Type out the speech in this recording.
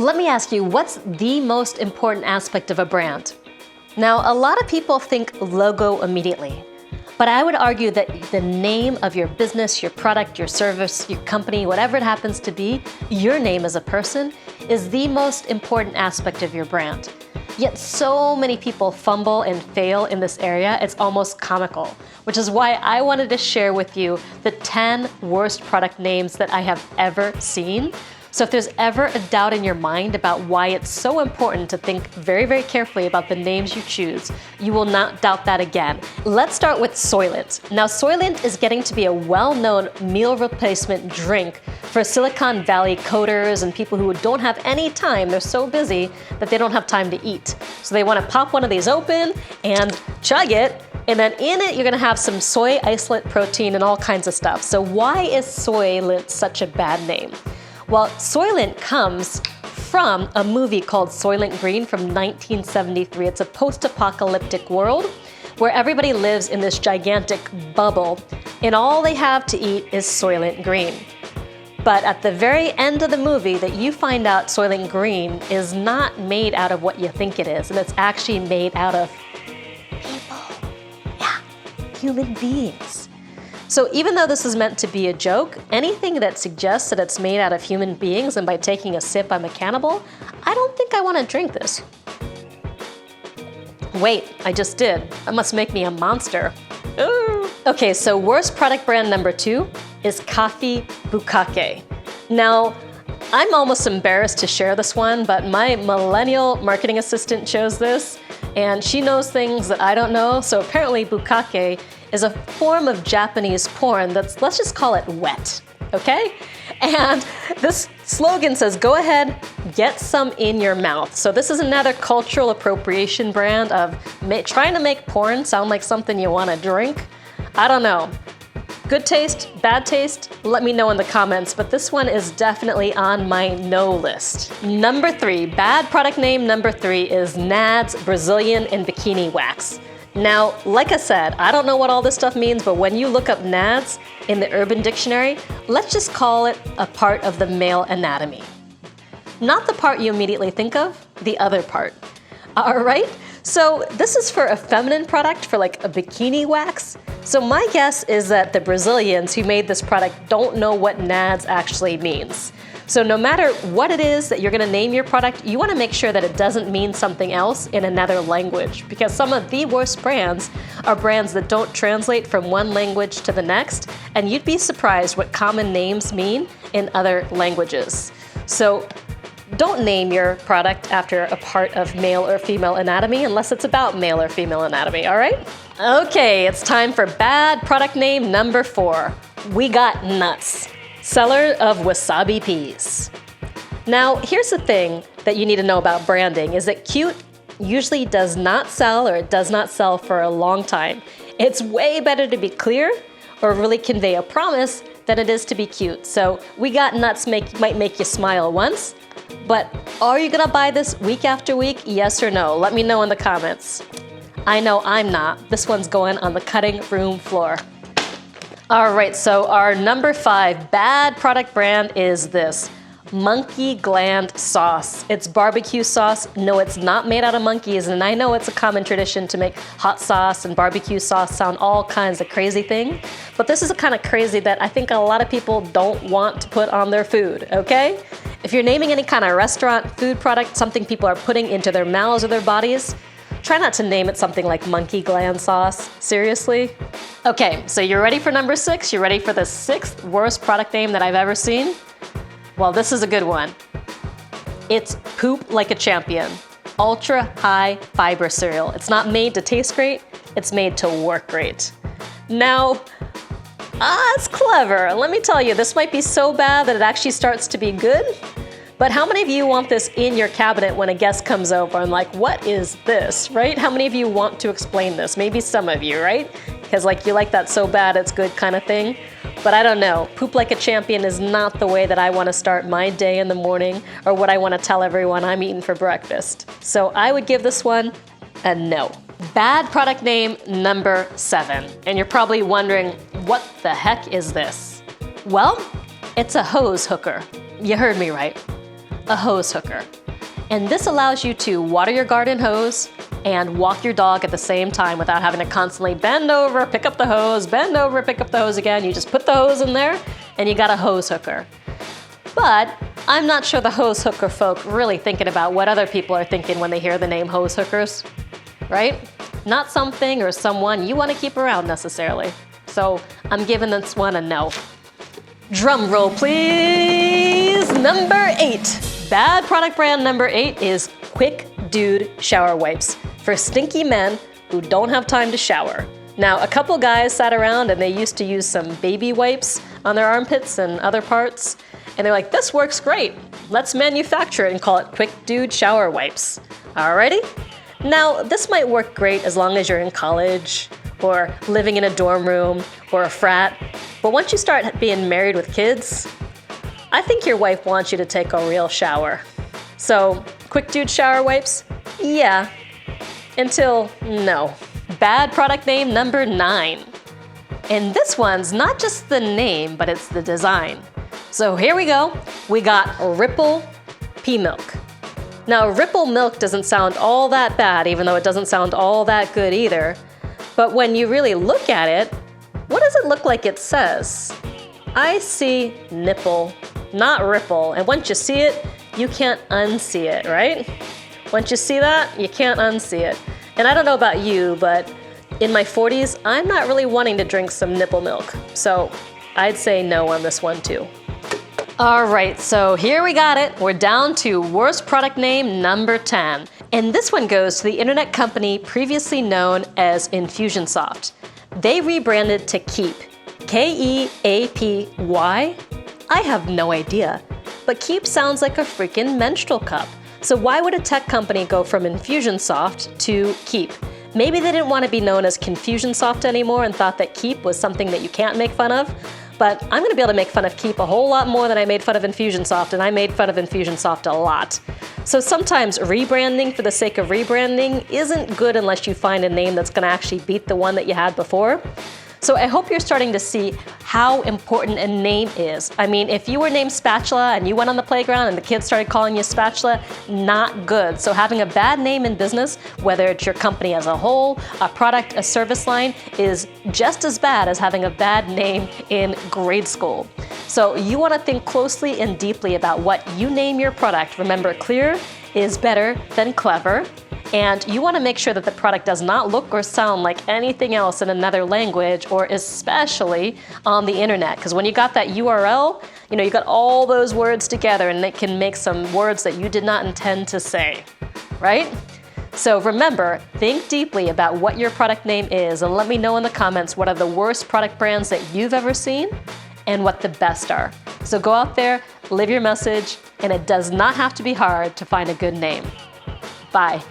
Let me ask you, what's the most important aspect of a brand? Now, a lot of people think logo immediately, but I would argue that the name of your business, your product, your service, your company, whatever it happens to be, your name as a person is the most important aspect of your brand. Yet so many people fumble and fail in this area, it's almost comical, which is why I wanted to share with you the 10 worst product names that I have ever seen. So if there's ever a doubt in your mind about why it's so important to think very, very carefully about the names you choose, you will not doubt that again. Let's start with Soylent. Now, Soylent is getting to be a well-known meal replacement drink for Silicon Valley coders and people who don't have any time. They're so busy that they don't have time to eat. So they want to pop one of these open and chug it, and then in it, you're gonna have some soy isolate protein and all kinds of stuff. So why is Soylent such a bad name? Well, Soylent comes from a movie called Soylent Green from 1973. It's a post-apocalyptic world where everybody lives in this gigantic bubble and all they have to eat is Soylent Green. But at the very end of the movie that you find out Soylent Green is not made out of what you think it is, and it's actually made out of people. Yeah, human beings. So even though this is meant to be a joke, anything that suggests that it's made out of human beings and by taking a sip I'm a cannibal, I don't think I want to drink this. Wait, I just did. That must make me a monster. Ooh. Okay, so worst product brand number 2 is Coffee Bukake. Now, I'm almost embarrassed to share this one, but my millennial marketing assistant chose this, and she knows things that I don't know, so apparently Bukake is a form of Japanese porn that's, let's just call it wet, okay? And this slogan says, go ahead, get some in your mouth. So this is another cultural appropriation brand of trying to make porn sound like something you want to drink. I don't know. Good taste, bad taste? Let me know in the comments, but this one is definitely on my no list. Number 3, bad product name number 3 is Nads Brazilian and Bikini Wax. Now, like I said, I don't know what all this stuff means, but when you look up nads in the Urban Dictionary, let's just call it a part of the male anatomy. Not the part you immediately think of, the other part. All right? So this is for a feminine product, for like a bikini wax. So my guess is that the Brazilians who made this product don't know what nads actually means. So no matter what it is that you're gonna name your product, you wanna make sure that it doesn't mean something else in another language, because some of the worst brands are brands that don't translate from one language to the next, and you'd be surprised what common names mean in other languages. So don't name your product after a part of male or female anatomy unless it's about male or female anatomy, all right? Okay, it's time for bad product name number 4. We got Nuts, seller of wasabi peas. Now, here's the thing that you need to know about branding is that cute usually does not sell, or it does not sell for a long time. It's way better to be clear or really convey a promise than it is to be cute. So we got Nuts might make you smile once, but are you gonna buy this week after week? Yes or no? Let me know in the comments. I know I'm not. This one's going on the cutting room floor. All right, so our number 5 bad product brand is this, Monkey Gland Sauce. It's barbecue sauce. No, it's not made out of monkeys, and I know it's a common tradition to make hot sauce and barbecue sauce sound all kinds of crazy things, but this is the kind of crazy that I think a lot of people don't want to put on their food, okay? If you're naming any kind of restaurant food product, something people are putting into their mouths or their bodies, try not to name it something like Monkey Gland Sauce. Seriously? Okay, so you're ready for number 6? You're ready for the 6th worst product name that I've ever seen? Well, this is a good one. It's Poop Like a Champion, ultra high fiber cereal. It's not made to taste great, it's made to work great. Now, it's clever. Let me tell you, this might be so bad that it actually starts to be good. But how many of you want this in your cabinet when a guest comes over and like, what is this, right? How many of you want to explain this? Maybe some of you, right? Because like you like that so bad it's good kind of thing. But I don't know, Poop Like a Champion is not the way that I want to start my day in the morning or what I want to tell everyone I'm eating for breakfast. So I would give this one a no. Bad product name number 7. And you're probably wondering, what the heck is this? Well, it's a hose hooker. You heard me right. a hose hooker. And this allows you to water your garden hose and walk your dog at the same time without having to constantly bend over, pick up the hose, bend over, pick up the hose again. You just put the hose in there and you got a hose hooker. But I'm not sure the hose hooker folk really thinking about what other people are thinking when they hear the name hose hookers, right? Not something or someone you want to keep around necessarily. So I'm giving this one a no. Drum roll, please. Number 8. Bad product brand number 8 is Quick Dude shower wipes for stinky men who don't have time to shower. Now, a couple guys sat around and they used to use some baby wipes on their armpits and other parts, and they're like, this works great. Let's manufacture it and call it Quick Dude shower wipes. Alrighty? Now, this might work great as long as you're in college or living in a dorm room or a frat, but once you start being married with kids, I think your wife wants you to take a real shower. So, Quick Dude shower wipes? Yeah. Until no. Bad product name number 9. And this one's not just the name, but it's the design. So here we go. We got Ripple Pea Milk. Now, Ripple Milk doesn't sound all that bad, even though it doesn't sound all that good either. But when you really look at it, what does it look like it says? I see nipple, not ripple. And once you see it, you can't unsee it, right? Once you see that, you can't unsee it. And I don't know about you, but in my 40s, I'm not really wanting to drink some nipple milk. So I'd say no on this one too. All right, so here we got it. We're down to worst product name number 10. And this one goes to the internet company previously known as Infusionsoft. They rebranded to Keep. K-E-A-P-Y? I have no idea. But Keep sounds like a freaking menstrual cup. So why would a tech company go from Infusionsoft to Keep? Maybe they didn't want to be known as Confusionsoft anymore and thought that Keep was something that you can't make fun of. But I'm going to be able to make fun of Keep a whole lot more than I made fun of Infusionsoft, and I made fun of Infusionsoft a lot. So sometimes rebranding for the sake of rebranding isn't good unless you find a name that's going to actually beat the one that you had before. So I hope you're starting to see how important a name is. I mean, if you were named Spatula and you went on the playground and the kids started calling you Spatula, not good. So having a bad name in business, whether it's your company as a whole, a product, a service line, is just as bad as having a bad name in grade school. So you want to think closely and deeply about what you name your product. Remember, clear is better than clever. And you want to make sure that the product does not look or sound like anything else in another language, or especially on the internet. Because when you got that URL, you got all those words together and it can make some words that you did not intend to say, right? So remember, think deeply about what your product name is and let me know in the comments what are the worst product brands that you've ever seen and what the best are. So go out there, live your message, and it does not have to be hard to find a good name. Bye.